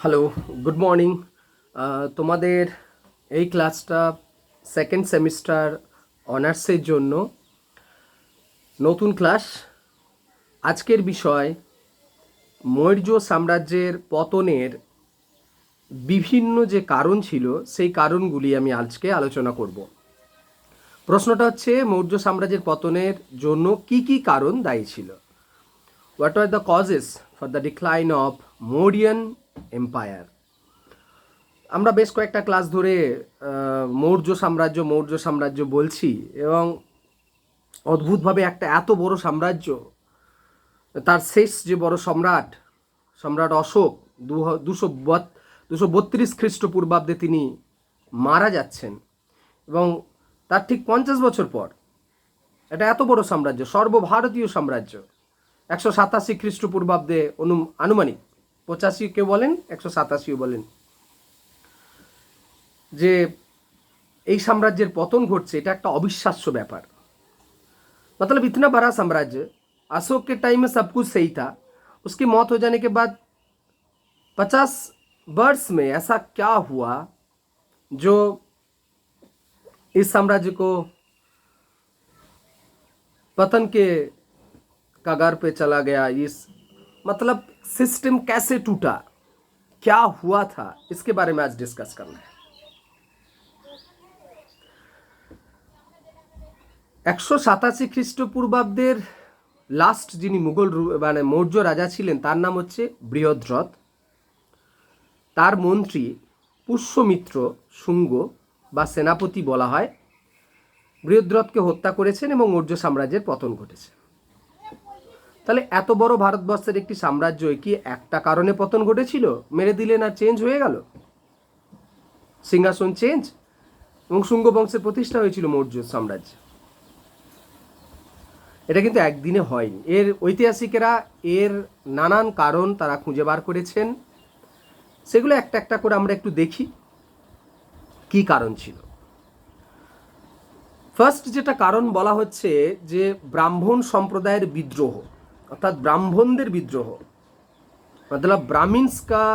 Hello, good morning. তোমাদের এই ক্লাসটা সেকেন্ড সেমিস্টার অনার্সের জন্য নতুন ক্লাস। আজকের বিষয় মৌর্য সাম্রাজ্যের পতনের বিভিন্ন যে কারণ ছিল সেই কারণগুলি আমি আজকে আলোচনা করব। প্রশ্নটা হচ্ছে মৌর্য সাম্রাজ্যের পতনের জন্য কি কি কারণ দায়ী ছিল। What are the causes for the decline of Mauryan empire. আমরা বেশ কয়েকটা ক্লাস ধরে মৌর্য সাম্রাজ্য বলছি এবং অদ্ভুতভাবে একটা এত বড় সাম্রাজ্য, তার শেষ যে বড় সম্রাট সম্রাট অশোক 232 খ্রিস্টপূর্বাব্দে তিনি মারা যাচ্ছেন এবং তার ঠিক 50 বছর পর এটা এত বড় সাম্রাজ্য, সর্বভারতীয় সাম্রাজ্য, 187 খ্রিস্টপূর্বাব্দে আনুমানিক, 85 কেউ বলেন, 187 বলেন, যে এই সাম্রাজ্যের পতন ঘটছে, এটা একটা অবিশ্বাস্য ব্যাপার। मतलब इतना बड़ा साम्राज्य, अशोक के टाइम में सब कुछ सही था, उसकी मौत हो जाने के बाद 50 वर्ष में ऐसा क्या हुआ जो इस साम्राज्य को पतन के कगार पे चला गया। इस मतलब सिस्टम कैसे टूटा, क्या हुआ था, इसके बारे में आज डिस्कस करना है। 187 খ্রিস্টপূর্বাব্দের লাস্ট যিনি মুঘল মানে মৌর্য রাজা ছিলেন তার নাম হচ্ছে বৃহদ্রথ। তার মন্ত্রী পুষ্যমিত্র শুঙ্গ বা সেনাপতি বলা হয় বৃহদ্রথকে হত্যা করেছেন এবং মৌর্য সাম্রাজ্যের পতন ঘটেছে। তাহলে এত বড় ভারতবর্ষের একটি সাম্রাজ্য কি একটা কারণে পতন ঘটেছিল, মেরে দিলেন আর চেঞ্জ হয়ে গেল, সিংহাসন চেঞ্জ এবং শুঙ্গ বংশের প্রতিষ্ঠা হয়েছিল মৌর্য সাম্রাজ্য। এটা কিন্তু একদিনে হয়নি। এর ঐতিহাসিকেরা এর নানান কারণ তারা খুঁজে বার করেছেন, সেগুলো একটা একটা করে আমরা একটু দেখি কি কারণ ছিল। ফার্স্ট যেটা কারণ বলা হচ্ছে যে ব্রাহ্মণ সম্প্রদায়ের বিদ্রোহ, অর্থাৎ ব্রাহ্মণদের বিদ্রোহ। मतलब ब्राह्मण्स का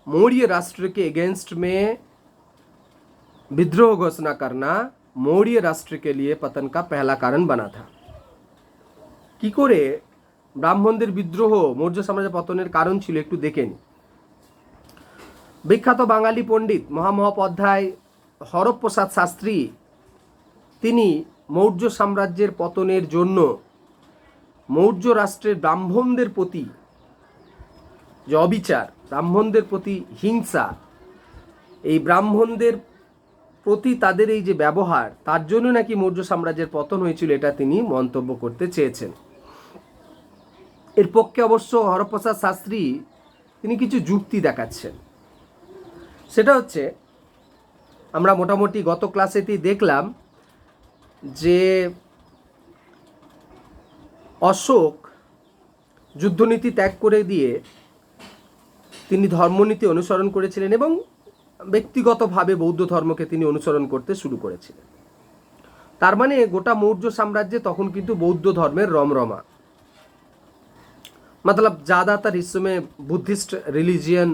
मौर्य राष्ट्र के अगेंस्ट में विद्रोह घोषणा करना मौर्य राष्ट्र के लिए पतन का पहला कारण बना था। কি করে ব্রাহ্মণদের বিদ্রোহ মৌর্য সাম্রাজ্য পতনের কারণ ছিল একটু দেখে নিই। বিখ্যাত বাঙালি পণ্ডিত মহামহোপাধ্যায় হরপ্রসাদ শাস্ত্রী তিনি মৌর্য সাম্রাজ্যের পতনের জন্য মৌর্য রাষ্ট্রের ব্রাহ্মণদের প্রতি যে অবিচার, ব্রাহ্মণদের প্রতি হিংসা, এই ব্রাহ্মণদের প্রতি তাদের এই যে ব্যবহার, তার জন্য নাকি মৌর্য সাম্রাজ্যের পতন হয়েছিল, এটা তিনি মন্তব্য করতে চেয়েছেন। এর পক্ষে অবশ্য হরপ্রসাদ শাস্ত্রী তিনি কিছু যুক্তি দেখাচ্ছেন। সেটা হচ্ছে আমরা মোটামুটি গত ক্লাসেতেই দেখলাম যে অশোক যুদ্ধনীতি ত্যাগ করে দিয়ে তিনি ধর্মনীতি অনুসরণ করেছিলেন এবং ব্যক্তিগতভাবে বৌদ্ধ ধর্মকে তিনি অনুসরণ করতে শুরু করেছিলেন। তার মানে গোটা মৌর্য সাম্রাজ্যে তখন কিন্তু বৌদ্ধ ধর্মের রমরমা। मतलब ज़्यादातर हिस्सों में बुद्धिस्ट रिलीजियन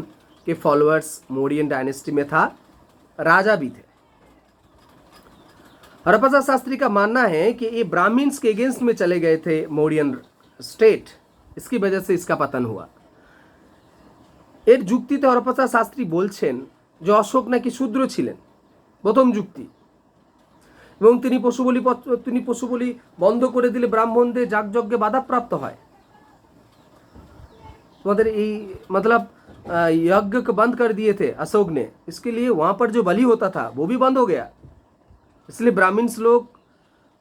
के फॉलोअर्स मौर्यन डायनेस्टी में था, राजा भी थे। हरप्रसाद शास्त्री का मानना है कि ये ब्राह्मण्स के अगेंस्ट में चले गए थे मौर्यन स्टेट, इसकी वजह से इसका पतन हुआ। এর যুক্তিতে হরপ্রসাদ শাস্ত্রী বলছেন যে অশোক নাকি শূদ্র ছিলেন, প্রথম যুক্তি, এবং তিনি পশুবলি বন্ধ করে দিলে ব্রাহ্মণদের যাগযজ্ঞে বাধাপ্রাপ্ত হয়। मगर ये मतलब यज्ञ को बंद कर दिए थे अशोक ने, इसके लिए वहाँ पर जो बलि होता था वो भी बंद हो गया, इसलिए ब्राह्मण्स लोग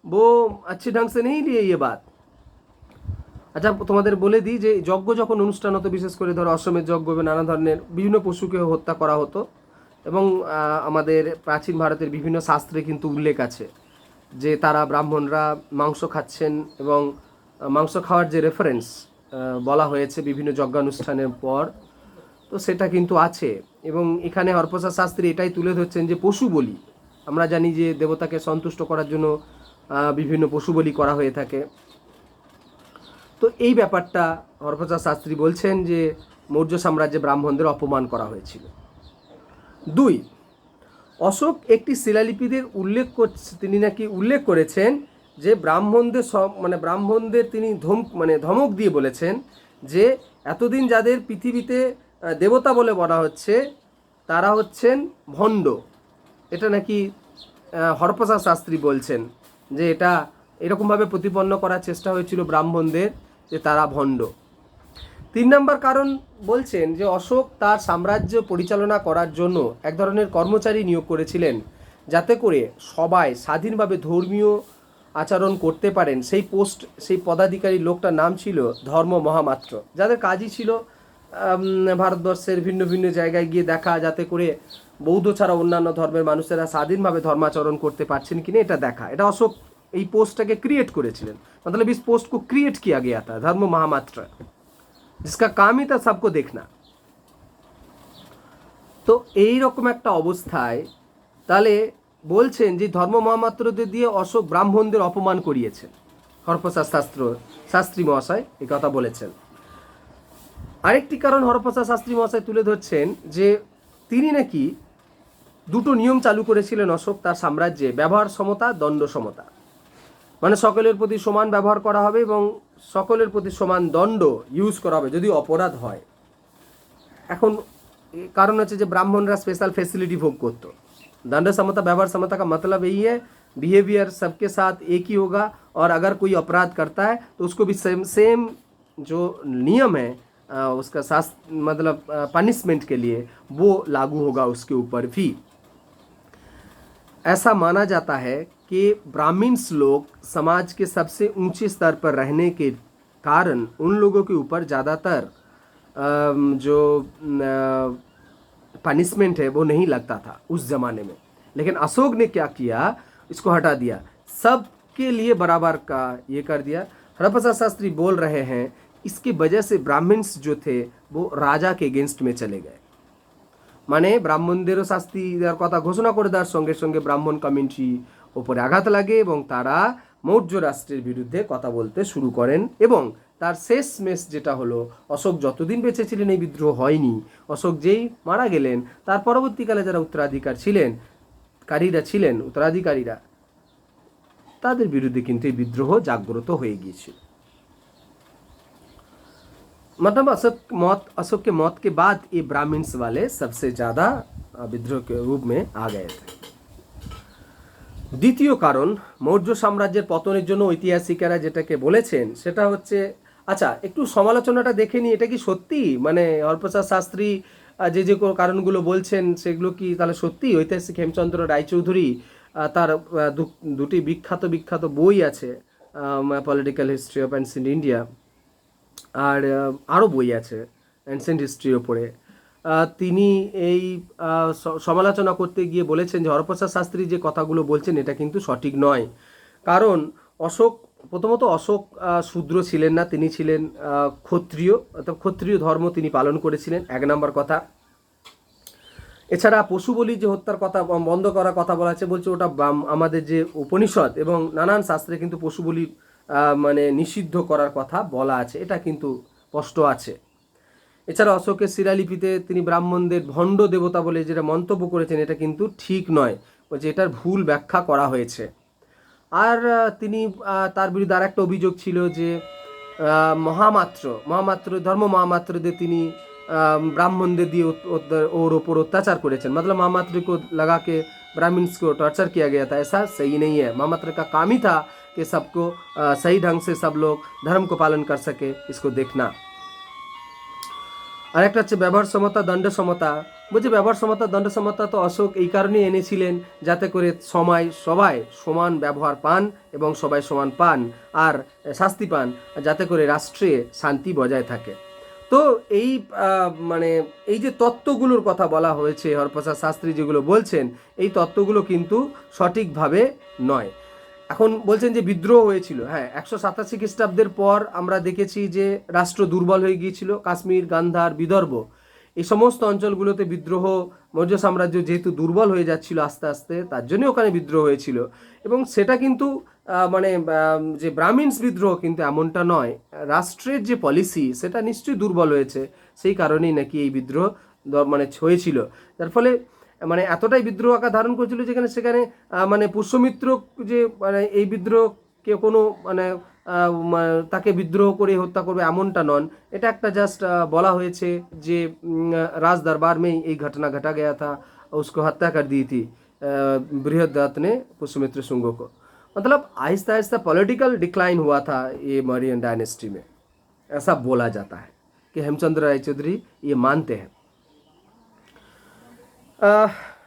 वो अच्छे ढंग से नहीं लिए ये बात। আচ্ছা, তোমাদের বলে দিই যে যজ্ঞ যখন অনুষ্ঠান হতো, বিশেষ করে ধরো অশ্বমেধ যজ্ঞ বা নানা ধরনের বিভিন্ন পশুকে হত্যা করা হতো, এবং আমাদের প্রাচীন ভারতের বিভিন্ন শাস্ত্রে কিন্তু উল্লেখ আছে যে তারা ব্রাহ্মণরা মাংস খাচ্ছেন এবং মাংস খাওয়ার যে রেফারেন্স বলা হয়েছে বিভিন্ন যজ্ঞানুষ্ঠানের পর, তো সেটা কিন্তু আছে। এবং এখানে হরপ্রসাদ শাস্ত্রী এটাই তুলে ধরছেন যে পশু বলি, আমরা জানি যে দেবতাকে সন্তুষ্ট করার জন্য বিভিন্ন পশু বলি করা হয়ে থাকে। তো এই ব্যাপারটা হরপ্রসাদ শাস্ত্রী বলছেন যে মৌর্য সাম্রাজ্যে ব্রাহ্মণদের অপমান করা হয়েছিল। 2, অশোক একটি শিলালিপিদের তিনি নাকি উল্লেখ করেছেন যে ব্রাহ্মণদের তিনি ধমক দিয়ে বলেছেন যে এতদিন যাদের পৃথিবীতে দেবতা বলে বলা হচ্ছে তারা হচ্ছেন ভণ্ড। এটা নাকি হরপ্রসাদ শাস্ত্রী বলছেন যে এটা এরকমভাবে প্রতিপন্ন করার চেষ্টা হয়েছিল ব্রাহ্মণদের যে তারা ভণ্ড। 3 নম্বর কারণ বলছেন যে অশোক তার সাম্রাজ্য পরিচালনা করার জন্য এক ধরনের কর্মচারী নিয়োগ করেছিলেন যাতে করে সবাই স্বাধীনভাবে ধর্মীয় আচরণ করতে পারেন। সেই পদাধিকারী লোকটার নাম ছিল ধর্ম মহামাত্র, যাদের কাজই ছিল ভারতবর্ষের ভিন্ন ভিন্ন জায়গায় গিয়ে দেখা, যাতে করে বৌদ্ধ ছাড়া অন্যান্য ধর্মের মানুষেরা স্বাধীনভাবে ধর্মাচরণ করতে পারছেন কিনা এটা দেখা। এটা অশোক এই পোস্টটাকে ক্রিয়েট করেছিলেন। मतलब इस पोस्ट को क्रिएट किया गया था धर्म महामात्र, जिसका काम ही था सबको देखना। তো এই রকম একটা অবস্থায় তাহলে বলছেন যে ধর্ম মহামাত্রদের দিয়ে অশোক ব্রাহ্মণদের অপমান করিয়েছেন। হরপ্রসাদ শাস্ত্রী মহাশয় এই কথা বলেছেন। আরেকটি কারণ হরপ্রসাদ শাস্ত্রী মহাশয় তুলে ধরছেন যে তিনি নাকি 2টো নিয়ম চালু করেছিলেন অশোক তার সাম্রাজ্যে, ব্যবহার সমতা, দণ্ড সমতা। মানে সকলের প্রতি সমান ব্যবহার করা হবে এবং সকলের প্রতি সমান দণ্ড ইউজ করা হবে যদি অপরাধ হয়। এখন কারণ হচ্ছে যে ব্রাহ্মণরা স্পেশাল ফেসিলিটি ভোগ করতো। दंड समता व्यवहार समता का मतलब यही है बिहेवियर सबके साथ एक ही होगा, और अगर कोई अपराध करता है तो उसको भी सेम जो नियम है उसका मतलब पनिशमेंट के लिए वो लागू होगा उसके ऊपर भी। ऐसा माना जाता है कि ब्राह्मण्स लोग समाज के सबसे ऊंचे स्तर पर रहने के कारण उन लोगों के ऊपर ज़्यादातर जो पनिशमेंट है वो नहीं लगता था उस ज़माने में। लेकिन अशोक ने क्या किया, इसको हटा दिया, सबके लिए बराबर का ये कर दिया। हरप्रसाद शास्त्री बोल रहे हैं इसकी वजह से ब्राह्मण्स जो थे वो राजा के अगेंस्ट में चले गए। মানে ব্রাহ্মণদেরও শাস্তি দেওয়ার কথা ঘোষণা করে দেওয়ার সঙ্গে সঙ্গে ব্রাহ্মণ কমিউনিটি ওপরে আঘাত লাগে এবং তারা মৌর্য রাষ্ট্রের বিরুদ্ধে কথা বলতে শুরু করেন। এবং তার শেষ মেশ যেটা হলো, অশোক যতদিন বেঁচে ছিলেন এই বিদ্রোহ হয়নি। অশোক যেই মারা গেলেন তার পরবর্তীকালে যারা উত্তরাধিকারীরা তাদের বিরুদ্ধে কিন্তু এই বিদ্রোহ জাগ্রত হয়ে গিয়েছিল। मतलब अशोक के मौत के बाद ये ब्राह्मण्स वाले सबसे ज़्यादा विद्रोह के रूप में आ गए थे। দ্বিতীয় কারণ মৌর্য সাম্রাজ্যের পতনের জন্য ঐতিহাসিকেরা যেটাকে বলেছেন সেটা হচ্ছে, আচ্ছা একটু সমালোচনাটা দেখে নিই, এটা কি সত্যি মানে হরপ্রসাদ শাস্ত্রী যে কারণগুলো বলছেন সেগুলো কি তাহলে সত্যি? ঐতিহাসিক হেমচন্দ্র রায়চৌধুরী তার দুটি বিখ্যাত বই আছে, political history of ancient India, আর আরও বই আছে অ্যানসিয়েন্ট হিস্ট্রির ওপরে। তিনি এই সমালোচনা করতে গিয়ে বলেছেন যে হরপ্রসাদ শাস্ত্রী যে কথাগুলো বলছেন এটা কিন্তু সঠিক নয়। কারণ প্রথমত অশোক শূদ্র ছিলেন না, তিনি ছিলেন ক্ষত্রিয়, অর্থাৎ ক্ষত্রিয় ধর্ম তিনি পালন করেছিলেন, 1 নম্বর কথা। এছাড়া পশু বলি যে হত্যার কথা বন্ধ করার কথা বলা আছে, বলছে ওটা আমাদের যে উপনিষদ এবং নানান শাস্ত্রে কিন্তু পশু বলি মানে নিষিদ্ধ করার কথা বলা আছে, এটা কিন্তু স্পষ্ট আছে। এছাড়া অশোকের শিলালিপিতে তিনি ব্রাহ্মণদের ভণ্ড দেবতা বলে যেটা মন্তব্য করেছেন এটা কিন্তু ঠিক নয়, যে এটার ভুল ব্যাখ্যা করা হয়েছে। আর তিনি তার বিরুদ্ধে আর একটা অভিযোগ ছিল যে ধর্ম মহামাত্রদের তিনি ब्राह्मणদের দিয়ে ওর ওপর অত্যাচার করেছেন। मतलब महामात्र को लगा के ब्राह्मण्स को टॉर्चर किया गया था, ऐसा सही नहीं है। महामात्र का काम ही था कि सबको सही ढंग से सब लोग धर्म को पालन कर सके, इसको देखना। আর একটা হচ্ছে ব্যবহার সমতা, দণ্ড সমতা। বলছে ব্যবহার সমতা, দণ্ড সমতা তো অশোক এই কারণেই এনেছিলেন যাতে করে সবাই সমান ব্যবহার পান এবং সবাই সমান পান আর শাস্তি পান, যাতে করে রাষ্ট্রে শান্তি বজায় থাকে। তো এই মানে এই যে তত্ত্বগুলোর কথা বলা হয়েছে হরপ্রসাদ শাস্ত্রী যেগুলো বলছেন, এই তত্ত্বগুলো কিন্তু সঠিকভাবে নয়। এখন বলছেন যে বিদ্রোহ হয়েছিল, হ্যাঁ 187 খ্রিস্টাব্দের পর আমরা দেখেছি যে রাষ্ট্র দুর্বল হয়ে গিয়েছিল। কাশ্মীর, গান্ধার, বিদর্ভ এই সমস্ত অঞ্চলগুলোতে বিদ্রোহ, মৌর্য সাম্রাজ্য যেহেতু দুর্বল হয়ে যাচ্ছিল আস্তে আস্তে, তার জন্যই ওখানে বিদ্রোহ হয়েছিল। এবং সেটা কিন্তু মানে যে ব্রাহ্মিন্স বিদ্রোহ কিন্তু এমনটা নয়, রাষ্ট্রের যে পলিসি সেটা নিশ্চয়ই দুর্বল হয়েছে, সেই কারণেই নাকি এই বিদ্রোহ মানে হয়েছিল। যার ফলে মানে এতটাই বিদ্রোহ আকার ধারণ করেছিল যেখানে সেখানে মানে পুষ্যমিত্র যে মানে এই বিদ্রোহ কে কোনো মানে তাকে বিদ্রোহ করে হত্যা করবে এমনটা নন, এটা একটা জাস্ট বলা হয়েছে যে রাজ दरबार में এই ঘটনা घटा गया था, उसको हत्या कर दी थी बृहदत्त ने पुष्यमित्र शुंग को। मतलब आहिस्ता आहिस्ता पॉलिटिकल डिक्लाइन हुआ था ये मौर्यन डायनेस्टी में, ऐसा बोला जाता है कि हेमचंद्र राय चौधरी ये मानते हैं।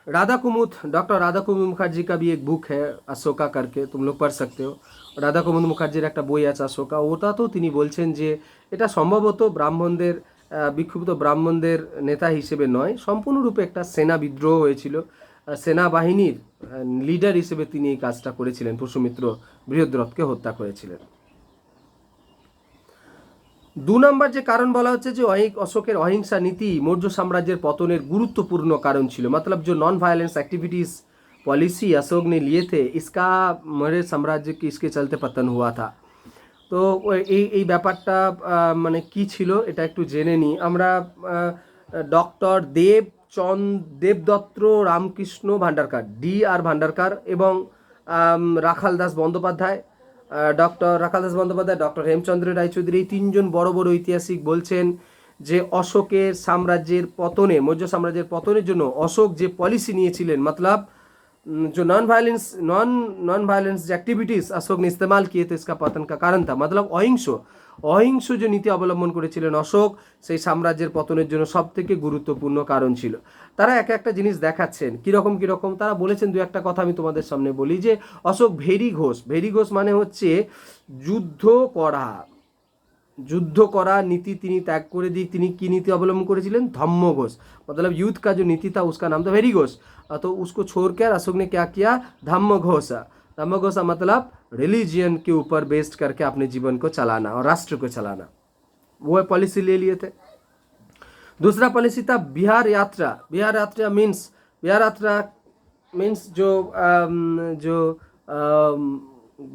राधा कुमुद, डॉक्टर राधा कुमुद मुखर्जी का भी एक बुक है अशोका करके, तुम लोग पढ़ सकते हो। রাধা কুমুদ মুখার্জির একটা বই আছে অশোকা, ওটাতেও তিনি বলছেন যে এটা সম্ভবত ব্রাহ্মণদের বিক্ষুব্ধ ব্রাহ্মণদের নেতা হিসেবে নয়, সম্পূর্ণরূপে একটা সেনা বিদ্রোহ হয়েছিল, সেনাবাহিনীর লিডার হিসেবে তিনি এই কাজটা করেছিলেন, পুষ্যমিত্র বৃহদ্রথকে হত্যা করেছিলেন। 2 নম্বর যে কারণ বলা হচ্ছে যে অশোকের অহিংসা নীতি মৌর্য সাম্রাজ্যের পতনের গুরুত্বপূর্ণ কারণ ছিল। मतलब जो non violence activities policy Ashok ने लिए थे, इसका मौर्य साम्राज्य की इसके चलते पतन हुआ था। তো এই ব্যাপারটা মানে কি ছিল এটা একটু জেনে নিই আমরা। Doctor Debdutta Ramakrishna Bhandarkar, D.R. ভান্ডারকার এবং রাখাল দাস বন্দ্যোপাধ্যায়, ডক্টর রাখাল দাস বন্দ্যোপাধ্যায়, ডক্টর হেমচন্দ্র রায়চৌধুরী, এই 3 জন বড় বড় ঐতিহাসিক বলছেন যে অশোকের সাম্রাজ্যের পতনে, মৌর্য সাম্রাজ্যের পতনের জন্য অশোক যে পলিসি নিয়েছিলেন, मतलब जो नॉन वायलेंस जो एक्टिविटीज़ अशोक ने इस्तेमाल किए थे इसका पतन का कारण था। मतलब অহিংস যে নীতি অবলম্বন করেছিলেন অশোক, সেই সাম্রাজ্যের পতনের জন্য সবথেকে গুরুত্বপূর্ণ কারণ ছিল। তারা এক একটা জিনিস দেখাচ্ছেন কীরকম তারা বলেছেন। দু একটা কথা আমি তোমাদের সামনে বলি যে অশোক ভেরি ঘোষ মানে হচ্ছে যুদ্ধ করা নীতি তিনি ত্যাগ করে দিয়ে তিনি কি নীতি অবলম্বন করেছিলেন? धम्म घोष। मतलब युद्ध का जो नीति था उसका नाम था वेरी घोष। तो उसको छोड़कर अशोक ने क्या किया? धम्म घोष। मतलब रिलीजियन के ऊपर बेस्ड करके अपने जीवन को चलाना और राष्ट्र को चलाना, वो पॉलिसी ले लिए थे। दूसरा पॉलिसी था बिहार यात्रा मीन्स जो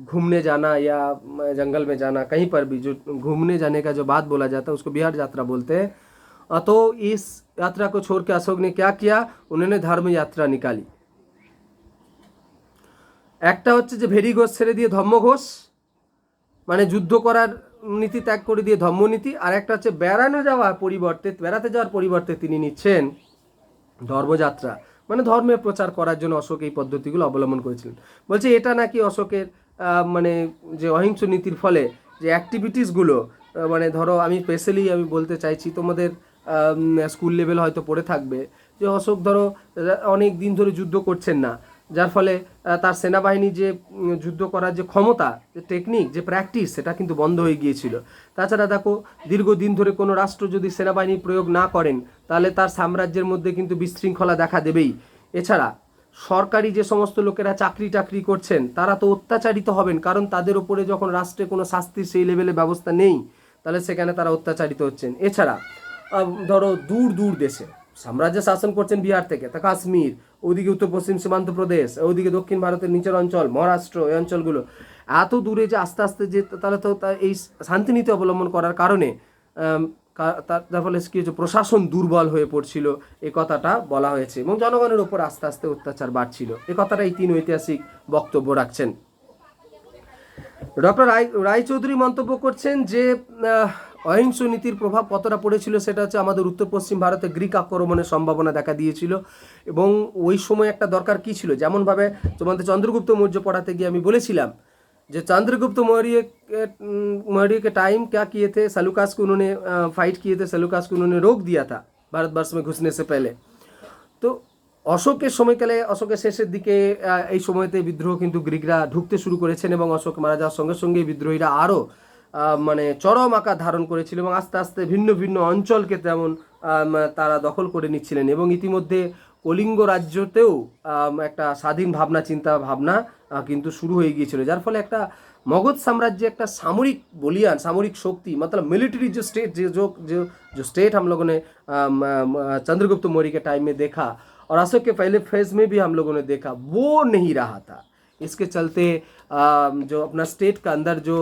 घूमने जाना या जंगल में जाना, कहीं पर भी जो घूमने जाने का जो बात बोला जाता है उसको बिहार यात्रा बोलते हैं। तो इस यात्रा को छोड़ के अशोक ने क्या किया? उन्होंने धर्म यात्रा निकाली। একটা হচ্ছে যে ভেরি ঘোষ ছেড়ে দিয়ে ধম্ম ঘোষ, মানে যুদ্ধ করার নীতি ত্যাগ করে দিয়ে ধম্ম নীতি। আর একটা হচ্ছে বেড়াতে যাওয়ার পরিবর্তে তিনি নিচ্ছেন ধর্মযাত্রা, মানে ধর্মের প্রচার করার জন্য অশোক এই পদ্ধতিগুলো অবলম্বন করেছিলেন। বলছে এটা নাকি অশোকের মানে যে অহিংস নীতির ফলে যে অ্যাক্টিভিটিসগুলো, মানে ধরো আমি স্পেশালি আমি বলতে চাইছি, তোমাদের স্কুল লেভেল হয়তো পড়ে থাকবে যে অশোক ধরো অনেক দিন ধরে যুদ্ধ করছেন না, যার ফলে তার সেনাবাহিনী যে যুদ্ধ করার যে ক্ষমতা, যে টেকনিক, যে প্র্যাকটিস, সেটা কিন্তু বন্ধ হয়ে গিয়েছিল। তাছাড়া দেখো দীর্ঘদিন ধরে কোনো রাষ্ট্র যদি সেনাবাহিনী প্রয়োগ না করেন তাহলে তার সাম্রাজ্যের মধ্যে কিন্তু বিশৃঙ্খলা দেখা দেবেই। এছাড়া সরকারি যে সমস্ত লোকেরা চাকরি করছেন তারা তো অত্যাচারিত হবেন, কারণ তাদের উপরে যখন রাষ্ট্রে কোনো শাস্তির সেই লেভেলে ব্যবস্থা নেই তাহলে সেখানে তারা অত্যাচারিত হচ্ছেন। এছাড়া ধরো দূর দেশে সাম্রাজ্য শাসন করছেন বিহার থেকে তা কাশ্মীর, ওদিকে উত্তর পশ্চিম সীমান্ত প্রদেশ, ওদিকে দক্ষিণ ভারতের নিচের অঞ্চল, মহারাষ্ট্র, এই অঞ্চলগুলো এত দূরে যে আস্তে আস্তে যে তাহলে তো এই শান্তিনীতি অবলম্বন করার কারণে তার ফলে কি হচ্ছে, প্রশাসন দুর্বল হয়ে পড়ছিল, এই কথাটা বলা হয়েছে এবং জনগণের উপর আস্তে আস্তে অত্যাচার বাড়ছিল। এই কথাটা এই 3 ঐতিহাসিক বক্তব্য রাখছেন। ডক্টর রায়চৌধুরী মন্তব্য করছেন যে অহিংস নীতির প্রভাব কতটা পড়েছিল সেটা হচ্ছে আমাদের উত্তর পশ্চিম ভারতে গ্রিক আক্রমণের সম্ভাবনা দেখা দিয়েছিল এবং ওই সময় একটা দরকার কী ছিল, যেমনভাবে তোমাদের চন্দ্রগুপ্ত মৌর্য পড়াতে গিয়ে আমি বলেছিলাম যে चंद्रगुप्त मौर्य के टाइम क्या किए थे, सेलूकास को उन्होंने फाइट किए थे, सेलूकास को उन्होंने रोक दिया था भारतवर्ष में घुसने से पहले। तो অশোকের সময়কালে, অশোকের শেষের দিকে এই সময়তে বিদ্রোহ কিন্তু গ্রিকরা ঢুকতে শুরু করেছেন এবং অশোক মারা যাওয়ার সঙ্গে সঙ্গে বিদ্রোহীরা আরও মানে চরম আকার ধারণ করেছিল এবং আস্তে আস্তে ভিন্ন ভিন্ন অঞ্চলকে তেমন তারা দখল করে নিচ্ছিলেন এবং ইতিমধ্যে কলিঙ্গ রাজ্যতেও একটা স্বাধীন ভাবনা চিন্তা ভাবনা কিন্তু শুরু হয়ে গিয়েছিল, যার ফলে একটা मगध साम्राज्य एक सामरिक बलियान सामरिक शक्ति मतलब मिलिट्री जो स्टेट जो स्टेट हम लोगों ने चंद्रगुप्त मौर्य के टाइम में देखा और अशोक के पहले फेज में भी हम लोगों ने देखा, वो नहीं रहा था। इसके चलते जो अपना स्टेट का अंदर जो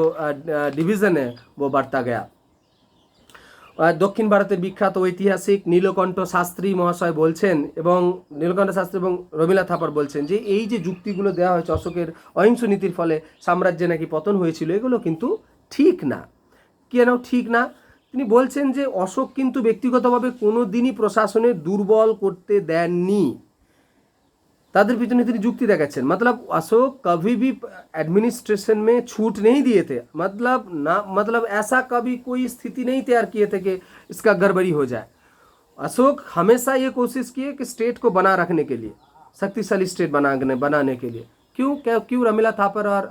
डिवीज़न है वो बढ़ता गया। दक्षिण भारतेर विख्यात ऐतिहासिक नीलकंठ शास्त्री महाशय बोलছেন এবং নীলকণ্ঠ শাস্ত্রী এবং রমিলা থাপার বলছেন যে এই যে যুক্তিগুলো দেওয়া হয়েছে অশোকের অহিংস নীতির ফলে সাম্রাজ্যে নাকি পতন হয়েছিল, এগুলো কিন্তু ঠিক না। কেন ঠিক না? তিনি বলছেন যে অশোক কিন্তু ব্যক্তিগতভাবে কোনো দিনই প্রশাসনের দুর্বল করতে দেননি। तादर पिछने তিনি যুক্তি দেখাচ্ছেন, मतलब अशोक कभी भी एडमिनिस्ट्रेशन में छूट नहीं दिए थे, मतलब ऐसा कभी कोई स्थिति नहीं तैयार किए थे कि इसका गड़बड़ी हो जाए। अशोक हमेशा ये कोशिश किए कि स्टेट को बना रखने के लिए, शक्तिशाली स्टेट बनाने के लिए। क्यों रमिला थापर और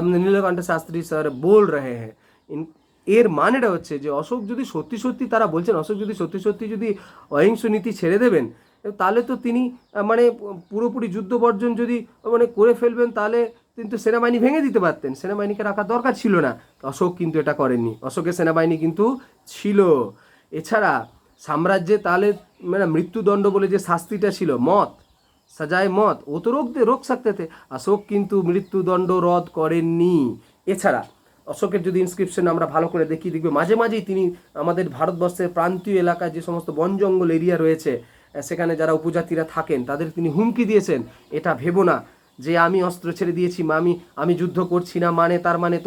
नीलकंठ शास्त्री सर बोल रहे हैं এর মানেটা হচ্ছে যে অশোক যদি সত্যি সত্যি তারা বলছেন অশোক যদি সত্যি সত্যি যদি অহিংস নীতি ছেড়ে দেবেন তাহলে তো তিনি মানে পুরোপুরি যুদ্ধ বর্জন যদি মানে করে ফেলবেন তাহলে কিন্তু সেনাবাহিনী ভেঙে দিতে পারতেন, সেনাবাহিনীকে রাখার দরকার ছিল না। অশোক কিন্তু এটা করেননি, অশোকের সেনাবাহিনী কিন্তু ছিল। এছাড়া সাম্রাজ্যে তাহলে মানে মৃত্যুদণ্ড বলে যে শাস্তিটা ছিল মত সাজায় মত, ও তো রোক सकते थे, অশোক কিন্তু মৃত্যুদণ্ড রদ করেননি। এছাড়া অশোকের যদি ইনস্ক্রিপশন আমরা ভালো করে দেখি দেখবে মাঝে মাঝেই তিনি আমাদের ভারতবর্ষের প্রান্তীয় এলাকায় যে সমস্ত বন জঙ্গল এরিয়া রয়েছে সেখানে যারা উপজাতিরা থাকেন তাদের তিনি হুমকি দিয়েছেন, এটা ভেবো না যে আমি অস্ত্র ছেড়ে দিয়েছি আমি যুদ্ধ করছি না মানে তার মানে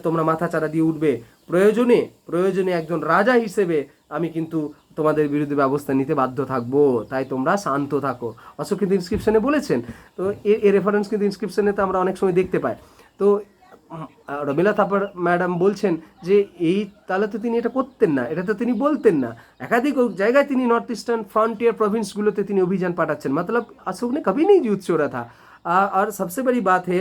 তোমরা মাথা চাড়া দিয়ে উঠবে, প্রয়োজনে একজন রাজা হিসেবে আমি কিন্তু তোমাদের বিরুদ্ধে ব্যবস্থা নিতে বাধ্য থাকবো, তাই তোমরা শান্ত থাকো। অশোক কিন্তু ইনস্ক্রিপশনে বলেছেন। তো এর রেফারেন্স কিন্তু ইনস্ক্রিপশনে তো আমরা অনেক সময় দেখতে পাই। তো রমিলা থাপার ম্যাডাম বলছেন যে এই তাহলে তো তিনি এটা করতেন না, এটা তো তিনি বলতেন না। একাধিক জায়গায় তিনি নর্থ ईस्टर्न फ्रंटियर प्रोविंसগুলোতে তিনি অভিযান পাঠাচ্ছেন, मतलब अशोक ने कभी नहीं युद्ध छोड़ा था। और सबसे बड़ी बात है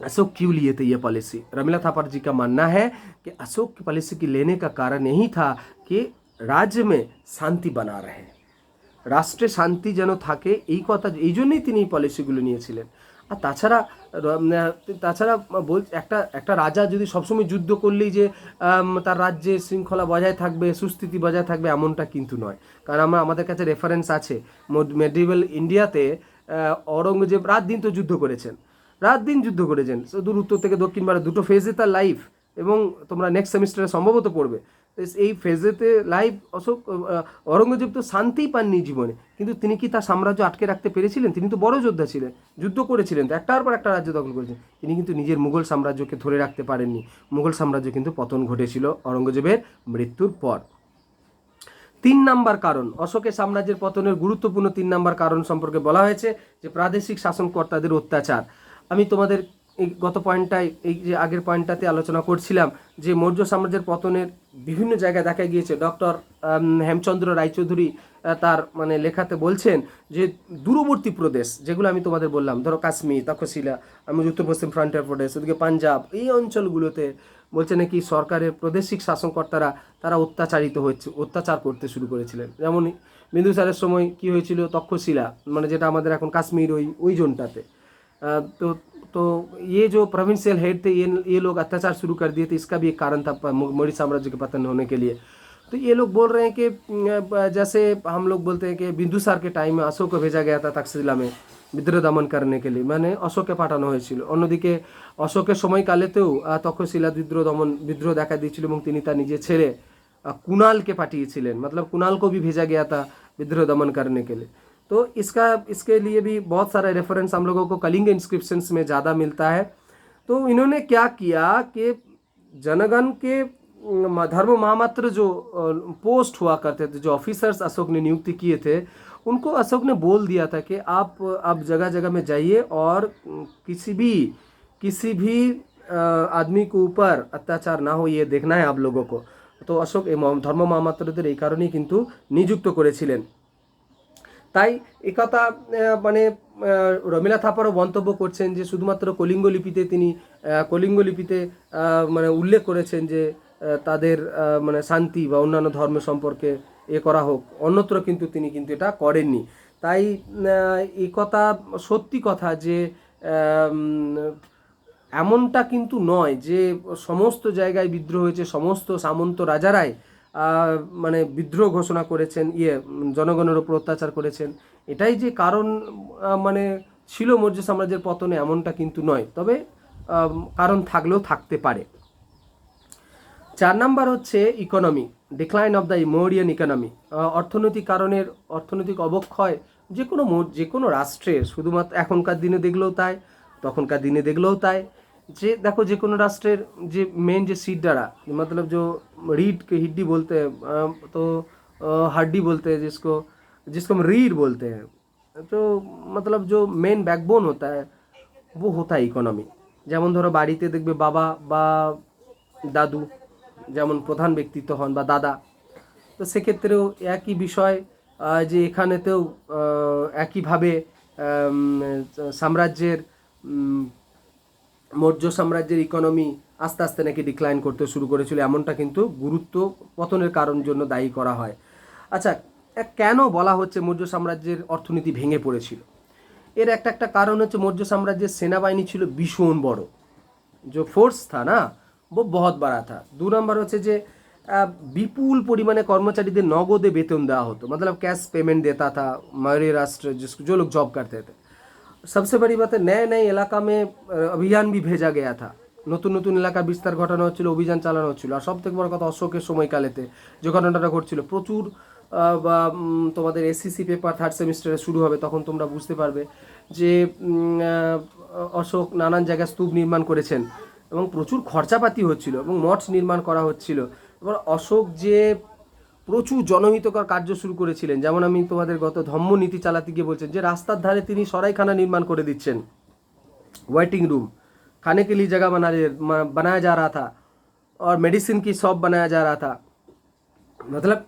अशोक क्यों लिए थे ये पॉलिसी। रमिला थापर जी का मानना है कि अशोक की पॉलिसी की लेने का कारण यही था कि राज्य में शांति बना रहे, রাষ্ট্রে শান্তি যেন থাকে, এই কথা এই জন্যই তিনি এই পলিসিগুলো নিয়েছিলেন। আর তাছাড়া একটা রাজা যদি সবসময় যুদ্ধ করলেই যে তার রাজ্যে শৃঙ্খলা বজায় থাকবে সুস্থিতি বজায় থাকবে এমনটা কিন্তু নয়। কারণ আমাদের কাছে রেফারেন্স আছে মেডিভেল ইন্ডিয়াতে औरंगजेब রাত দিন যুদ্ধ করেছেন সুদূর উত্তর থেকে দক্ষিণ ভারত দুটো ফেজে তার লাইফ, এবং তোমরা নেক্সট সেমিস্টারে সম্ভবত পড়বে। এই ফেজেতে লাইফ অশোক औरंगजेब তো শান্তিই পাননি জীবনে, কিন্তু তিনি কি তার সাম্রাজ্য আটকে রাখতে পেরেছিলেন? তিনি তো বড় যোদ্ধা ছিলেন, যুদ্ধ করেছিলেন, তো একটার পর একটা রাজ্য দখল করেছেন, তিনি কিন্তু নিজের মুঘল সাম্রাজ্যকে ধরে রাখতে পারেননি। মুঘল সাম্রাজ্য কিন্তু পতন ঘটেছিল औरंगजेबের মৃত্যুর পর। 3 নাম্বার কারণ অশোকের সাম্রাজ্যের পতনের গুরুত্বপূর্ণ 3 নাম্বার কারণ সম্পর্কে বলা হয়েছে যে প্রাদেশিক শাসনকর্তাদের অত্যাচার। আমি তোমাদের এই গত পয়েন্টটায় এই যে আগের পয়েন্টটাতে আলোচনা করছিলাম যে মৌর্য সাম্রাজ্যের পতনের বিভিন্ন জায়গায় দেখা গিয়েছে। ডক্টর হেমচন্দ্র রায়চৌধুরী তার মানে লেখাতে বলছেন যে দূরবর্তী প্রদেশ যেগুলো আমি তোমাদের বললাম, ধরো কাশ্মীর তক্ষশিলা উত্তর পশ্চিম ফ্রন্টিয়ার প্রদেশ ওদিকে পাঞ্জাব, এই অঞ্চলগুলোতে বলছে নাকি সরকারের প্রাদেশিক শাসনকর্তারা তারা অত্যাচার করতে শুরু করেছিলেন। যেমন বিন্দুসারের সময় কি হয়েছিল তক্ষশিলা মানে যেটা আমাদের এখন কাশ্মীর ওই জোনটাতে। तो ये जो प्रोविंशियल हेड थे ये लोग अत्याचार शुरू कर दिए थे, इसका भी एक कारण था मौर्य साम्राज्य के पतन होने के लिए। तो ये लोग बोल रहे हैं कि जैसे हम लोग बोलते हैं कि बिंदुसार के टाइम में अशोक को भेजा गया था तक्षशिला में বিদ্রোহ দমন करने के लिए, মানে অশোককে পাঠানো হয়েছিল। অন্যদিকে অশোকের সময়কালেতেও তক্ষশিলা বিদ্রোহ দেখা দিয়েছিল এবং তিনি তার নিজের ছেলে कुणालকে পাঠিয়েছিলেন, मतलब कुणाल को भी भेजा गया था विद्रोह दमन करने के लिए। तो इसके लिए भी बहुत सारा रेफरेंस हम लोगों को कलिंग इंस्क्रिप्शंस में ज़्यादा मिलता है। तो इन्होंने क्या किया कि जनगण के धर्म महामात्र जो पोस्ट हुआ करते थे, जो ऑफिसर्स अशोक ने नियुक्ति किए थे, उनको अशोक ने बोल दिया था कि आप जगह जगह में जाइए और किसी भी आदमी के ऊपर अत्याचार ना हो ये देखना है आप लोगों को। तो अशोक धर्म महामात्रদের এই কারণেই কিন্তু নিযুক্ত করেছিলেন। তাই একথা মানে রমিলা থাপারও মন্তব্য করছেন যে শুধুমাত্র কলিঙ্গ লিপিতে মানে উল্লেখ করেছেন যে তাদের মানে শান্তি বা অন্যান্য ধর্ম সম্পর্কে এ করা হোক, অন্যত্র কিন্তু তিনি কিন্তু এটা করেননি। তাই এই কথা সত্যি কথা যে এমনটা কিন্তু নয় যে সমস্ত জায়গায় বিদ্রোহ হয়েছে, সমস্ত সামন্ত রাজারাই মানে বিদ্রোহ ঘোষণা করেছেন, জনগণের ওপর অত্যাচার করেছেন। এটাই যে কারণ মানে ছিল মৌর্য সাম্রাজ্যের পতনে, এমনটা কিন্তু নয়। তবে কারণ থাকলেও থাকতে পারে। 4 নাম্বার হচ্ছে economy, decline of the Mauryan economy. অর্থনৈতিক কারণের অর্থনৈতিক অবক্ষয় যে কোনো রাষ্ট্রের, শুধুমাত্র এখনকার দিনে দেখলেও তাই, তখনকার দিনে দেখলেও তাই, যে দেখো যে কোনো রাষ্ট্রের যে মেন যে सीडरा, मतलब जो रीढ़ के हड्डी बोलते हैं, तो हड्डी बोलते हैं जिसको जिसको हम रीढ़ बोलते हैं, तो मतलब जो मेन बैकबोन होता है वो होता है इकोनॉमी। যেমন ধরো বাড়িতে দেখবে বাবা বা দাদু যেমন প্রধান ব্যক্তিত্ব হন, বা দাদা, তো সেক্ষেত্রেও একই বিষয় যে এখানেতেও একইভাবে সাম্রাজ্যের মৌর্য সাম্রাজ্যের ইকোনমি আস্তে আস্তে নাকি ডিক্লাইন করতে শুরু করেছিল, এমনটা কিন্তু গুরুত্ব পতনের কারণ জন্য দায়ী করা হয়। আচ্ছা, কেন বলা হচ্ছে মৌর্য সাম্রাজ্যের অর্থনীতি ভেঙে পড়েছিল? এর একটা কারণ হচ্ছে মৌর্য সাম্রাজ্যের সেনাবাহিনী ছিল ভীষণ বড়, যে ফোর্স থা না वो बहुत बड़ा था। 2 নম্বর হচ্ছে যে विपुल परिमाणे कर्मचारीদের नगदे वेतन देवा होतो, मतलब कैश पेमेंट देता था मौर्य राष्ट्र जो लोग जॉब करते थे। सबसे बड़ी बात है, नए नए इलाका में अभियान भी भेजा गया था, নতুন নতুন এলাকা বিস্তার ঘটানো হচ্ছিল, অভিযান চালানো হচ্ছিল। আর সবথেকে বড় কথা, অশোকের সময়কালেতে যে ঘটনাটা ঘটছিল, প্রচুর বা তোমাদের এসসিসি পেপার 3rd সেমিস্টারে শুরু হবে, তখন তোমরা বুঝতে পারবে যে অশোক নানান জায়গায় স্তূপ নির্মাণ করেছেন এবং প্রচুর খরচাপাতি হচ্ছিল এবং মঠ নির্মাণ করা হচ্ছিল। এবার অশোক যে প্রচুর জনহিতকর কার্য শুরু করেছিলেন, যেমন আমি তোমাদের গত ধম্মনীতি চালাতে গিয়ে বলছেন যে রাস্তার ধারে তিনি সরাইখানা নির্মাণ করে দিচ্ছেন, वेटिंग रूम, खाने के लिए जगह बनाया जा रहा था, और मेडिसिन की शॉप बनाया जा रहा था। मतलब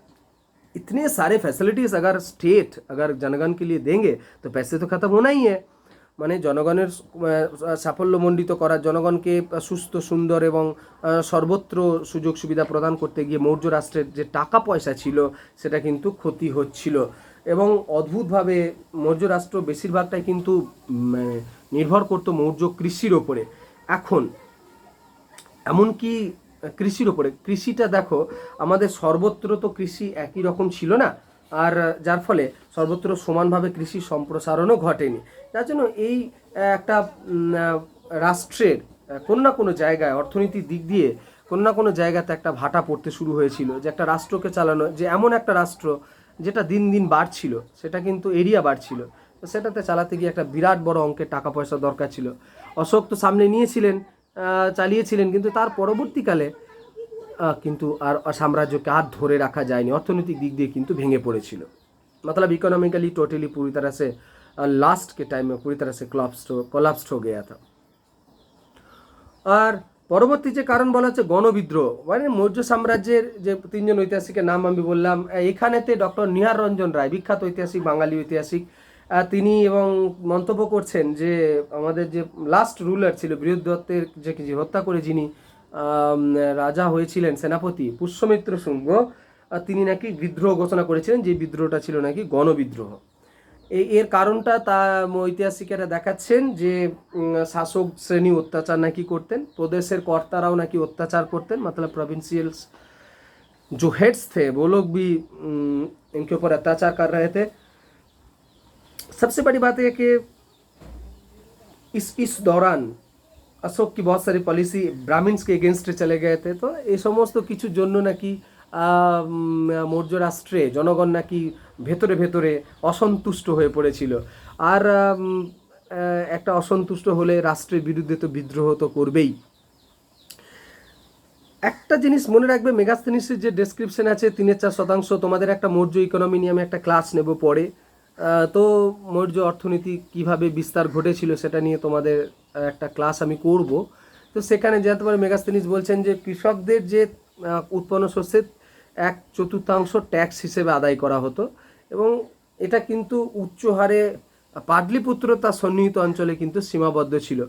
इतने सारे फैसिलिटीज़ अगर स्टेट अगर जनगण के लिए देंगे तो पैसे तो ख़त्म होना ही है। মানে জনগণের সাফল্যমণ্ডিত করার, জনগণকে সুস্থ সুন্দর এবং সর্বত্র সুযোগ সুবিধা প্রদান করতে গিয়ে মৌর্য রাষ্ট্রের যে টাকা পয়সা ছিল সেটা কিন্তু ক্ষতি হচ্ছিল। এবং অদ্ভুতভাবে মৌর্য রাষ্ট্র বেশিরভাগটাই কিন্তু নির্ভর করতো মৌর্য কৃষির ওপরে। এখন এমনকি কৃষির ওপরে, কৃষিটা দেখো আমাদের সর্বত্র তো কৃষি একই রকম ছিল না, আর যার ফলে সর্বত্র সমানভাবে কৃষি সম্প্রসারণও ঘটেনি। যার জন্য এই একটা রাষ্ট্রের কোনো না কোনো জায়গায় অর্থনীতির দিক দিয়ে কোনো না কোনো জায়গাতে একটা ভাটা পড়তে শুরু হয়েছিল, যে একটা রাষ্ট্রকে চালানো, যে এমন একটা রাষ্ট্র যেটা দিন দিন বাড়ছিল, সেটা কিন্তু এরিয়া বাড়ছিল, তো সেটাতে চালাতে গিয়ে একটা বিরাট বড় অঙ্কের টাকা পয়সা দরকার ছিল। অশোক তো সামনে নিয়েছিলেন, চালিয়েছিলেন, কিন্তু তার পরবর্তীকালে কিন্তু আর সাম্রাজ্যকে আর ধরে রাখা যায়নি, অর্থনৈতিক দিক দিয়ে কিন্তু ভেঙে পড়েছিল। मतलब इकोनॉमिकली टोटली पूरी तरह से लास्ट के टाइम में पूरी तरह से कोलैप्स्ड हो गया था। আর পরবর্তী যে কারণ বলা হচ্ছে গণবিদ্রোহ, মানে মৌর্য সাম্রাজ্যের যে 3 জন ঐতিহাসিকের নাম আমি বললাম, এখানেতে ডক্টর নিহার রঞ্জন রায়, বিখ্যাত ঐতিহাসিক, বাঙালি ঐতিহাসিক, তিনি এবং মন্তব্য করছেন যে আমাদের যে লাস্ট রুলার ছিল বৃহদ্রথের, যে হত্যা করে যিনি রাজা হয়েছিলেন, সেনাপতি পুষ্যমিত্র শুঙ্গ, তিনি নাকি বিদ্রোহ ঘোষণা করেছিলেন, যে বিদ্রোহটা ছিল নাকি গণবিদ্রোহ। এর কারণটা তা ঐতিহাসিকেরা দেখাচ্ছেন যে শাসক শ্রেণী অত্যাচার নাকি করতেন, প্রদেশের কর্তারাও নাকি অত্যাচার করতেন, मतलब प्रोविंशियल्स जो हेड्स थे वो लोग भी इनके ऊपर अत्याचार कर रहे थे। सबसे बड़ी बात है कि इस दौरान अशोक की बहुत सारी पॉलिसी ब्राह्मण्स के एगेंस्ट चले गए थे। तो ये समस्त কিছুর জন্য নাকি মৌর্য রাষ্ট্রে জনগণ নাকি ভেতরে ভেতরে অসন্তুষ্ট হয়ে পড়েছিল। আর একটা অসন্তুষ্ট হলে রাষ্ট্রের বিরুদ্ধে তো বিদ্রোহ তো করবেই। একটা জিনিস মনে রাখবে, মেগাস্থেনিসের যে ডেসক্রিপশন আছে 3-4%, তোমাদের একটা মৌর্য ইকোনমি নিয়ে আমি একটা ক্লাস নেব পরে। তো মৌর্য অর্থনীতি কিভাবে বিস্তার ঘটেছিল সেটা নিয়ে তোমাদের একটা ক্লাস আমি করব। তো সেখানে জানতে পারে মেগাস্থেনিস বলছেন যে কৃষকদের যে উৎপন্ন শস্যের 1/4 ট্যাক্স হিসেবে আদায় করা হতো, এবং এটা কিন্তু উচ্চ হারে পাটলিপুত্র তার সন্নিহিত অঞ্চলে কিন্তু সীমাবদ্ধ ছিল।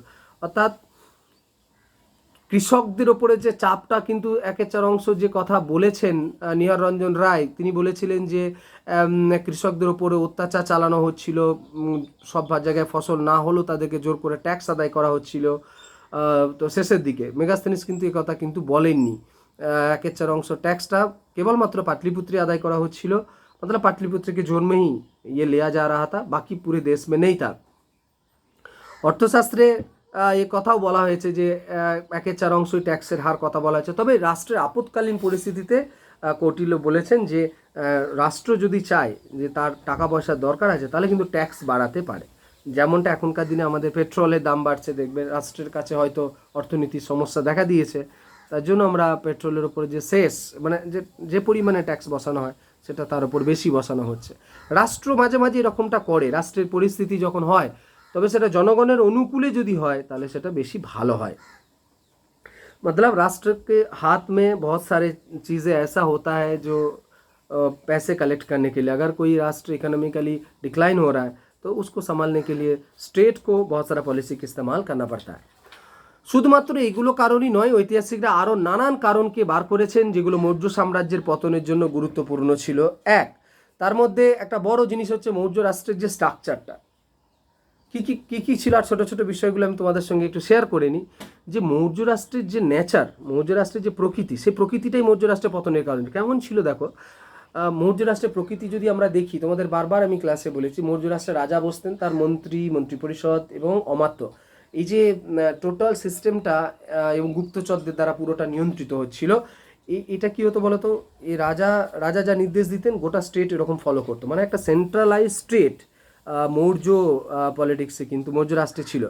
অর্থাৎ কৃষকদের ওপরে যে চাপটা কিন্তু একের চার অংশ যে কথা বলেছেন নিহার রঞ্জন রায়, তিনি বলেছিলেন যে কৃষকদের ওপরে অত্যাচার চালানো হচ্ছিল, সব জায়গায় ফসল না হলেও তাদেরকে জোর করে ট্যাক্স আদায় করা হচ্ছিল। তো শেষের দিকে মেগাস্থানিস কিন্তু এই কথা কিন্তু বলেননি। একের চার অংশ ট্যাক্সটা কেবলমাত্র পাटलिपुत्र আদায় করা হচ্ছিল, मतलब पाटलिपुत्र के जोन में ही ये लिया जा रहा था, बाकी पूरे देश में नहीं था। অর্থশাস্ত্রে এই কথাও বলা হয়েছে যে একের চার অংশই ট্যাক্সের হার কথা বলা হয়েছে। তবে রাষ্ট্রের আপৎকালীন পরিস্থিতিতে কৌটিল্য বলেছেন যে রাষ্ট্র যদি চায় যে তার টাকা পয়সার দরকার আছে তাহলে কিন্তু ট্যাক্স বাড়াতে পারে। যেমনটা এখনকার দিনে আমাদের পেট্রোলের দাম বাড়ছে, দেখবে রাষ্ট্রের কাছে হয়তো অর্থনীতির সমস্যা দেখা দিয়েছে, তার জন্য আমরা পেট্রোলের ওপরে যে শেষ মানে যে পরিমাণে ট্যাক্স বসানো হয় সেটা তার উপর বেশি বসানো হচ্ছে। রাষ্ট্র মাঝে মাঝে এরকমটা করে, রাষ্ট্রের পরিস্থিতি যখন হয় তবে সেটা জনগণের অনুকূলে যদি হয় তাহলে সেটা বেশি ভালো হয়। मतलब राष्ट्र के हाथ में बहुत सारे चीज़ें ऐसा होता है जो पैसे कलेक्ट करने के लिए, अगर कोई राष्ट्र इकोनॉमिकली डिक्लाइन हो रहा है तो उसको संभालने के लिए स्टेट को बहुत सारा पॉलिसी का इस्तेमाल करना पड़ता है। শুধুমাত্র এগুলো কারণই নয়, ঐতিহাসিকরা আরও নানান কারণকে বার করেছেন যেগুলো মৌর্য সাম্রাজ্যের পতনের জন্য গুরুত্বপূর্ণ ছিল। তার মধ্যে একটা বড় জিনিস হচ্ছে মৌর্য রাষ্ট্রের যে স্ট্রাকচারটা, কী ছিল, আর ছোটো ছোটো বিষয়গুলো আমি তোমাদের সঙ্গে একটু শেয়ার করে নিই। যে মৌর্য রাষ্ট্রের যে নেচার, মৌর্য রাষ্ট্রের যে প্রকৃতি, সেই প্রকৃতিটাই মৌর্য রাষ্ট্রের পতনের কারণ কেমন ছিল দেখো। মৌর্য রাষ্ট্রের প্রকৃতি যদি আমরা দেখি, তোমাদের বারবার আমি ক্লাসে বলেছি, মৌর্য রাষ্ট্রে রাজা বসতেন, তার মন্ত্রিপরিষদ এবং অমাত্য, এই যে টোটাল সিস্টেমটা এবং গুপ্তচরদের দ্বারা পুরোটা নিয়ন্ত্রিত হচ্ছিল। এটা কী হতো বলতো, এই রাজা যা নির্দেশ দিতেন গোটা স্টেট এরকম ফলো করতো, মানে একটা সেন্ট্রালাইজ স্টেট মৌর্য পলিটিক্সে কিন্তু মৌর্য রাষ্ট্রে ছিল।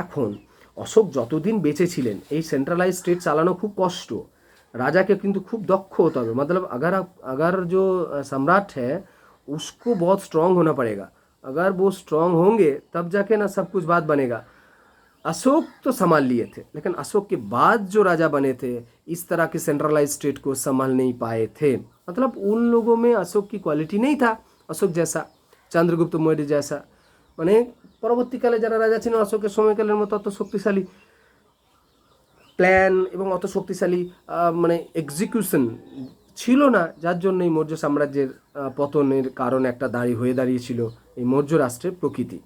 এখন অশোক যতদিন বেঁচে ছিলেন এই সেন্ট্রালাইজ স্টেট চালানো খুব কষ্ট, राजा के किंतु खूब दक्ष होता है, मतलब अगर जो सम्राट है उसको बहुत स्ट्रांग होना पड़ेगा, अगर वो स्ट्रांग होंगे तब जाके ना सब कुछ बात बनेगा। अशोक तो संभाल लिए थे, लेकिन अशोक के बाद जो राजा बने थे इस तरह के सेंट्रलाइज स्टेट को संभाल नहीं पाए थे, मतलब उन लोगों में अशोक की क्वालिटी नहीं था, अशोक जैसा, चंद्रगुप्त मौर्य जैसा, মানে পরবর্তীকালে যারা রাজা ছিলেন অশোকের সময়কালের মতো অত শক্তিশালী প্ল্যান এবং অত শক্তিশালী মানে এক্সিকিউশন ছিল না, যার জন্যই মৌর্য সাম্রাজ্যের পতনের কারণ একটা দাঁড়িয়েছিল এই মৌর্য রাষ্ট্রের প্রকৃতি।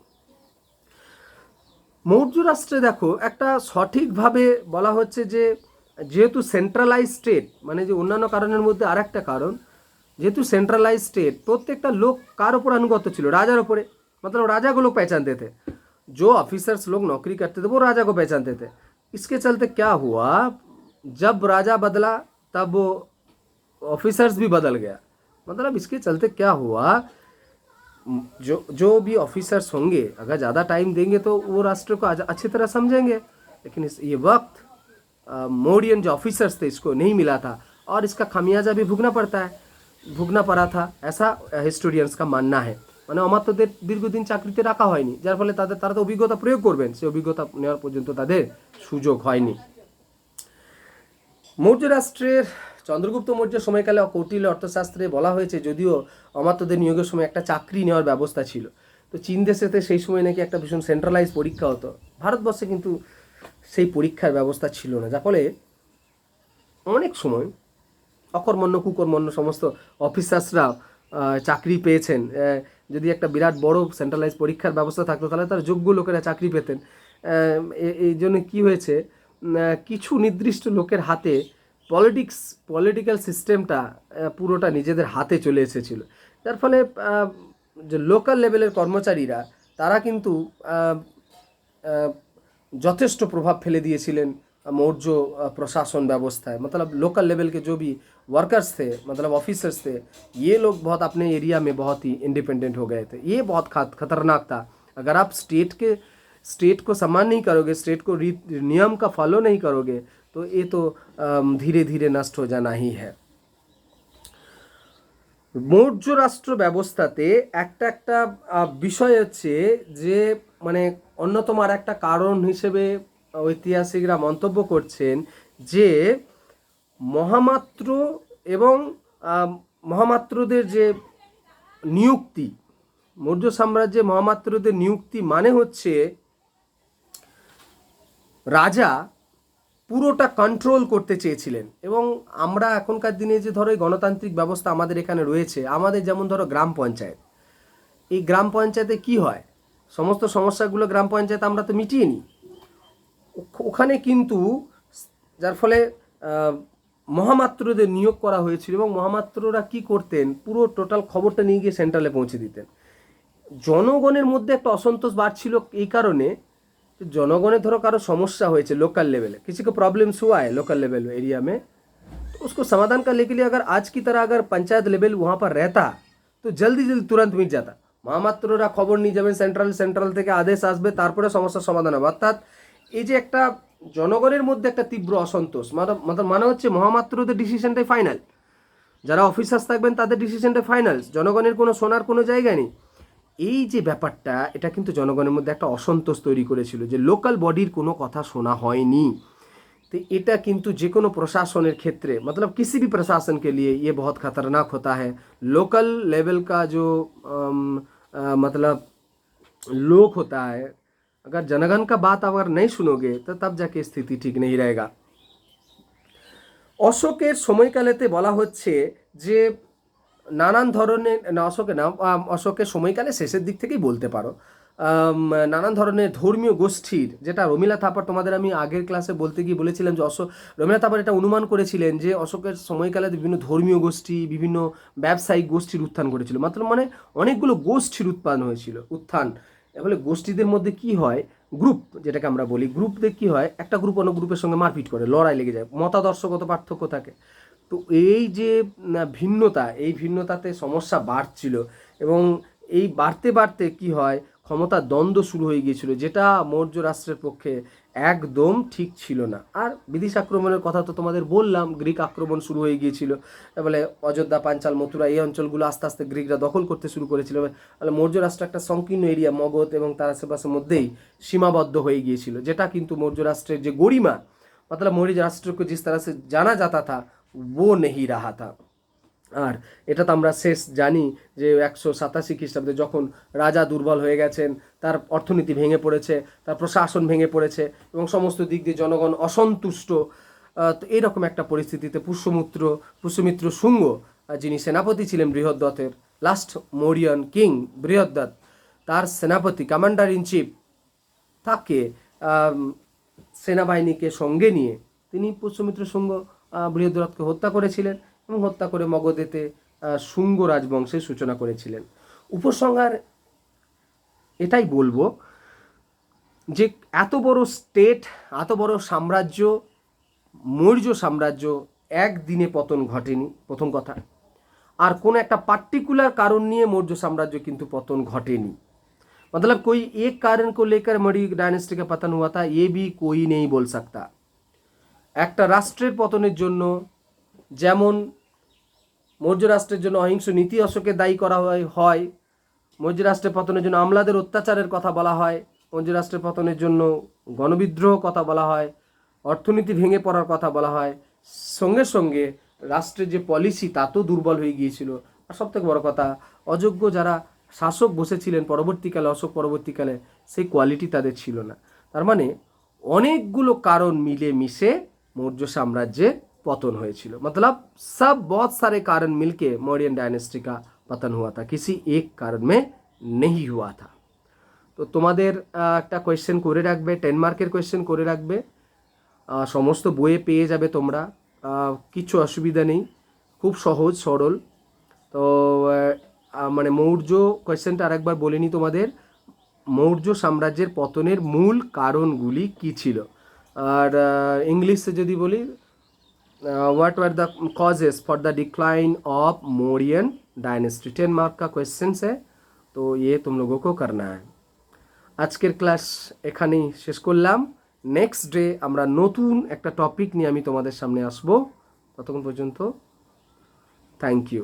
মৌর্য রাষ্ট্রে দেখো একটা সঠিকভাবে বলা হচ্ছে যে যেহেতু সেন্ট্রালাইজ স্টেট, মানে যে অন্যান্য কারণের মধ্যে আর একটা কারণ, যেহেতু সেন্ট্রালাইজ স্টেट প্রত্যেকটা লোক কার ওপর अनुगत ছিল, রাজার ওপরে, मतलब राजा को लोग पहचानते थे, जो ऑफिसर्स लोग नौकरी करते थे वो राजा को पहचानते थे। इसके चलते क्या हुआ, जब राजा बदला तब वो ऑफिसर्स भी बदल गया, मतलब इसके चलते क्या हुआ, जो भी ऑफिसर्स होंगे अगर ज़्यादा टाइम देंगे तो वो राष्ट्र को अच्छी तरह समझेंगे, लेकिन ये वक्त मौर्यन जो ऑफिसर्स थे इसको नहीं मिला था और इसका खामियाजा भी भुगना पड़ा था, ऐसा हिस्टोरियंस का मानना है। মানে অমাত্যদের দীর্ঘদিন চাকরিতে রাখা হয়নি, যার ফলে তারা তো অভিজ্ঞতা প্রয়োগ করবেন, সেই অভিজ্ঞতা নেওয়ার পর্যন্ত তাদের সুযোগ হয়নি। মৌর্য রাষ্ট্রের চন্দ্রগুপ্ত মৌর্য সময়কালে কৌটিল্য অর্থশাস্ত্রে বলা হয়েছে যদিও অমাত্যদের নিয়োগের সময় একটা চাকরি নেওয়ার ব্যবস্থা ছিল, তো চীন দেশেতে সেই সময় নাকি একটা ভীষণ সেন্ট্রালাইজ পরীক্ষা হতো, ভারতবর্ষে কিন্তু সেই পরীক্ষার ব্যবস্থা ছিল না, যার ফলে অনেক সময় অকর্মণ্য কুকর্মণ্য সমস্ত অফিসার্সরা চাকরি পেয়েছেন। যদি একটা বিরাট বড় সেন্ট্রালাইজ পরীক্ষার ব্যবস্থা থাকতো তাহলে তার যোগ্য লোকেরা চাকরি পেতেন। এই জন্য কী হয়েছে, কিছু নির্দিষ্ট লোকের হাতে পলিটিক্যাল সিস্টেমটা পুরোটা নিজেদের হাতে চলে এসেছিল, যার ফলে যে লোকাল লেভেলের কর্মচারীরা তারা কিন্তু যথেষ্ট প্রভাব ফেলে দিয়েছিলেন मौर्य प्रशासन व्यवस्था है, मतलब लोकल लेवल के जो भी वर्कर्स थे, मतलब ऑफिसर्स थे, ये लोग बहुत अपने एरिया में बहुत ही इंडिपेंडेंट हो गए थे। ये बहुत खतरनाक था। अगर आप स्टेट को सम्मान नहीं करोगे, स्टेट को नियम का फॉलो नहीं करोगे तो ये तो धीरे धीरे नष्ट हो जाना ही है। মৌর্য রাষ্ট্র ব্যবস্থাতে একটা বিষয় হচ্ছে যে মানে অন্যতম আর একটা কারণ হিসেবে ঐতিহাসিকরা মন্তব্য করছেন যে মহামাত্র এবং মহামাত্রদের যে নিযুক্তি, মৌর্য সাম্রাজ্যে মহামাত্রদের নিযুক্তি মানে হচ্ছে রাজা পুরোটা কন্ট্রোল করতে চেয়েছিলেন। এবং আমরা এখনকার দিনে যে ধরো এই গণতান্ত্রিক ব্যবস্থা আমাদের এখানে রয়েছে, আমাদের যেমন ধরো গ্রাম পঞ্চায়েত, এই গ্রাম পঞ্চায়েতে কি হয়, সমস্ত সমস্যাগুলো গ্রাম পঞ্চায়েত আমরা তো মিটিয়ে নিই। ওখানে কিন্তু যার ফলে মহামাত্রদের নিয়োগ করা হয়েছিল, এবং মহামাত্ররা কি করতেন, পুরো টোটাল খবরটা নিয়ে গিয়ে সেন্ট্রালে পৌঁছে দিতেন। জনগণের মধ্যে একটা অসন্তোষ বাড়ছিল এই কারণে, जनगण धरो कारो समस्या हो लोकल लेवल, किसी को प्रॉब्लम्स हुआ है लोकल लेवल एरिया में, तो उसको समाधान करने के लिए अगर आज की तरह अगर पंचायत लेवल वहाँ पर रहता तो जल्दी जल्दी तुरंत मिट जाता। महामात्ररा खबर नहीं जाबेन सेंट्रल सेंट्रल থেকে आदेश आसबे तारपरे समस्या समाधान হবে। अर्थात এই যে একটা জনগণের মধ্যে একটা তীব্র অসন্তোষ, মানে হচ্ছে মহামাত্রদের ডিসিশনটাই ফাইনাল, যারা অফিসার্স থাকবেন তাদের ডিসিশনটা ফাইনাল, জনগণের কোনো শোনার কোনো জায়গা নেই। এই যে ব্যাপারটা, এটা কিন্তু জনগণের মধ্যে একটা অসন্তোষ তৈরি করেছিল যে লোকাল বডির কোনো কথা শোনা হয়নি। तो এটা কিন্তু যে কোনো প্রশাসনের ক্ষেত্রে, मतलब किसी भी प्रशासन के लिए ये बहुत खतरनाक होता है। लोकल लेवल का जो मतलब लोग होता है, अगर जनगण का बात अगर नहीं सुनोगे तो तब जाके स्थिति ठीक नहीं रहेगा। অশোকের সময়কালেতে বলা হচ্ছে যে নানান ধরনের, না অশোকে না, অশোকের সময়কালে শেষের দিক থেকেই বলতে পারো, নানান ধরনের ধর্মীয় গোষ্ঠীর, যেটা রমিলা থাপার তোমাদের আমি আগের ক্লাসে বলতে গিয়ে বলেছিলাম যে রমিলা থাপার এটা অনুমান করেছিলেন যে অশোকের সময়কালে বিভিন্ন ধর্মীয় গোষ্ঠী, বিভিন্ন ব্যবসায়িক গোষ্ঠীর উত্থান করেছিল, মানে অনেকগুলো গোষ্ঠীর উত্থান। এবারে গোষ্ঠীদের মধ্যে কি হয়, গ্রুপ যেটাকে আমরা বলি, গ্রুপদের কি হয়, একটা গ্রুপ অন্য গ্রুপের সঙ্গে মারপিট করে, লড়াই লেগে যায়, মতাদর্শগত পার্থক্য থাকে। তো এই যে ভিন্নতা, এই ভিন্নতাতে সমস্যা বাড়ছিল, এবং এই বাড়তে বাড়তে কি হয়, ক্ষমতার দ্বন্দ্ব শুরু হয়ে গিয়েছিল, যেটা মৌর্য রাষ্ট্রের পক্ষে একদম ঠিক ছিল না। আর বিদেশি আক্রমণের কথা তো তোমাদের বললাম, গ্রিক আক্রমণ শুরু হয়ে গিয়েছিল, বলে অযোধ্যা, পাঞ্চাল, মথুরা এই অঞ্চলগুলো আস্তে আস্তে গ্রিকরা দখল করতে শুরু করেছিল। তাহলে মৌর্য রাষ্ট্র একটা সংকীর্ণ এরিয়া, মগধ এবং তার আশেপাশের মধ্যেই সীমাবদ্ধ হয়ে গিয়েছিল, যেটা কিন্তু মৌর্য রাষ্ট্রের যে গরিমা, मतलब मौर्य राष्ट्र को जिस तरह से जाना जाता था वो नहीं रहा था। আর এটা তো আমরা শেষ জানি যে 187 খ্রিস্টাব্দে যখন রাজা দুর্বল হয়ে গেছেন, তার অর্থনীতি ভেঙে পড়েছে, তার প্রশাসন ভেঙে পড়েছে এবং সমস্ত দিক দিয়ে জনগণ অসন্তুষ্ট। তো এইরকম একটা পরিস্থিতিতে পুষ্যমিত্র শুঙ্গ, যিনি সেনাপতি ছিলেন বৃহদ্রথের, লাস্ট মৌরিয়ান কিং বৃহদ্রথ, তার সেনাপতি কমান্ডার ইন চিফ, তাকে সেনাবাহিনীকে সঙ্গে নিয়ে তিনি পুষ্যমিত্র শুঙ্গ বৃহদ্রথকে হত্যা করেছিলেন এবং হত্যা করে মগধেতে শুঙ্গ রাজবংশের সূচনা করেছিলেন। উপসংহার এটাই বলবো যে এত বড় স্টেট, এত বড় সাম্রাজ্য, মৌর্য সাম্রাজ্য একদিনে পতন ঘটেনি, প্রথম কথা। আর কোনো একটা পার্টিকুলার কারণ নিয়ে মৌর্য সাম্রাজ্য কিন্তু পতন ঘটেনি, मतलब कोई एक कारण को लेकर मौर्य डायनेस्टी का पतन हुआ था ये भी कोई नहीं बोल सकता। একটা রাষ্ট্রের পতনের জন্য যেমন মৌর্য রাষ্ট্রের জন্য অহিংস নীতি অশোকের দায়ী করা হয়, মৌর্য রাষ্ট্রের পতনের জন্য আমলাদের অত্যাচারের কথা বলা হয়, মৌর্য রাষ্ট্রের পতনের জন্য গণবিদ্রোহ কথা বলা হয়, অর্থনীতি ভেঙে পড়ার কথা বলা হয়, সঙ্গে সঙ্গে রাষ্ট্রের যে পলিসি তা তো দুর্বল হয়ে গিয়েছিল। আর সবথেকে বড় কথা, অযোগ্য যারা শাসক বসেছিলেন পরবর্তীকালে, অশোক পরবর্তীকালে, সেই কোয়ালিটি তাদের ছিল না। তার মানে অনেকগুলো কারণ মিলে মিশে मौर्य साम्राज्य पतन হয়েছিল, मतलब सब बहुत सारे कारण मिलके मौर्यन डायनेस्टी का पतन हुआ था, किसी एक कारण में नहीं हुआ था। তো তোমাদের একটা কোয়েশ্চেন করে রাখবে, 10 মার্কের কোয়েশ্চেন করে রাখবে, সমস্ত বইয়ে পেয়ে যাবে তোমরা, কিছু অসুবিধা নেই, খুব সহজ সরল। তো মানে মৌর্য কোয়েশ্চেনটা আরেকবার বলে নিই তোমাদের, মৌর্য সাম্রাজ্যের পতনের মূল কারণগুলি কী ছিল। और इंग्लिश से यदि बोली, what were the causes for the decline of Mauryan dynasty, 10 mark का क्वेश्चन है, तो ये तुम लोगों को करना है। আজকের ক্লাস এখানেই শেষ করলাম। নেক্সট ডে আমরা নতুন একটা টপিক নিয়ে আমি তোমাদের সামনে আসবো। ততক্ষণ পর্যন্ত থ্যাংক ইউ।